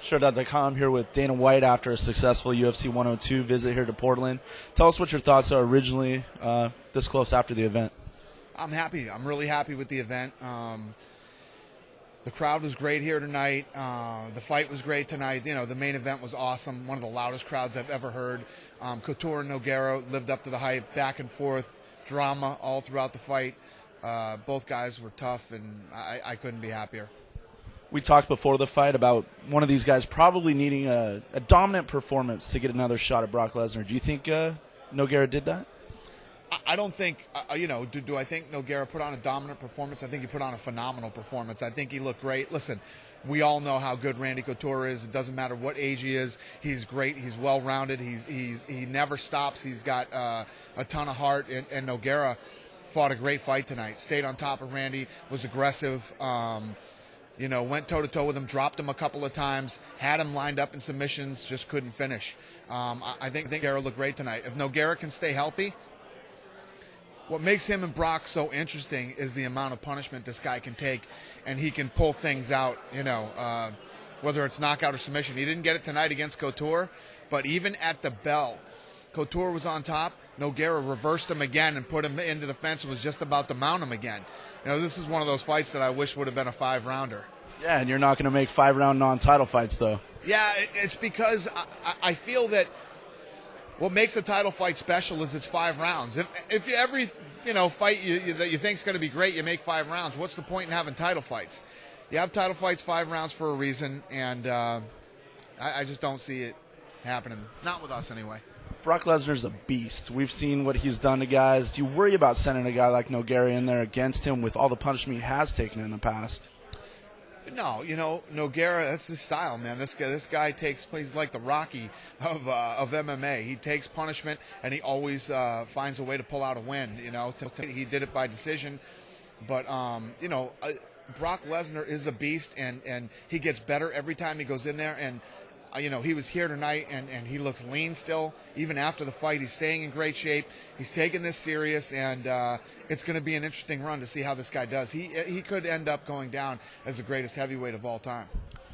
Showdown.com here with Dana White after a successful UFC 102 visit here to Portland. Tell us what your thoughts are originally this close after the event. I'm happy. I'm really happy with the event. The crowd was great here tonight. The fight was great tonight. You know, the main event was awesome. One of the loudest crowds I've ever heard. Couture and Nogueira lived up to the hype, back and forth, drama all throughout the fight. Both guys were tough, and I couldn't be happier. We talked before the fight about one of these guys probably needing a dominant performance to get another shot at Brock Lesnar. Do you think Nogueira did that? I don't think, do I think Nogueira put on a dominant performance? I think he put on a phenomenal performance. I think he looked great. Listen, we all know how good Randy Couture is. It doesn't matter what age he is. He's great. He's well-rounded. He never stops. He's got a ton of heart, and Nogueira fought a great fight tonight. Stayed on top of Randy, was aggressive. Went toe-to-toe with him, dropped him a couple of times, had him lined up in submissions, just couldn't finish. I think Nogueira looked great tonight. If Nogueira can stay healthy, what makes him and Brock so interesting is the amount of punishment this guy can take, and he can pull things out, whether it's knockout or submission. He didn't get it tonight against Couture, but even at the bell, Couture was on top. Nogueira reversed him again and put him into the fence and was just about to mount him again. This is one of those fights that I wish would have been a 5-rounder. Yeah, and you're not going to make 5-round non-title fights, though. Yeah, it's because I feel that what makes a title fight special is it's 5 rounds. If you every fight that you think is going to be great, you make 5 rounds. What's the point in having title fights? You have title fights 5 rounds for a reason, and I just don't see it happening. Not with us, anyway. Brock Lesnar's a beast. We've seen what he's done to guys. Do you worry about sending a guy like Nogueira in there against him with all the punishment he has taken in the past? No, Nogueira, that's his style, man. This guy he's like the Rocky of MMA. He takes punishment, and he always finds a way to pull out a win. He did it by decision. But, Brock Lesnar is a beast, and he gets better every time he goes in there. And he was here tonight, and he looks lean still. Even after the fight, he's staying in great shape. He's taking this serious, and it's going to be an interesting run to see how this guy does. He could end up going down as the greatest heavyweight of all time.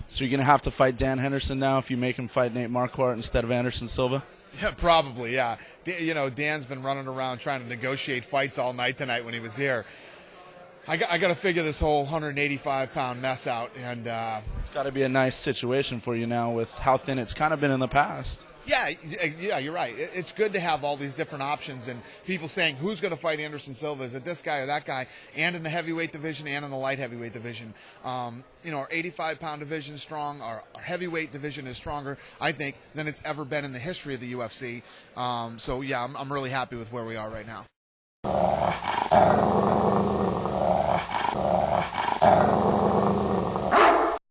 So you're going to have to fight Dan Henderson now if you make him fight Nate Marquardt instead of Anderson Silva? Yeah, probably, yeah. Dan's been running around trying to negotiate fights all night tonight when he was here. I got to figure this whole 185-pound mess out, and it's got to be a nice situation for you now with how thin it's kind of been in the past. Yeah, you're right. It's good to have all these different options and people saying who's going to fight Anderson Silva, is it this guy or that guy, and in the heavyweight division and in the light heavyweight division. Our 85-pound division is strong. Our heavyweight division is stronger, I think, than it's ever been in the history of the UFC. I'm really happy with where we are right now.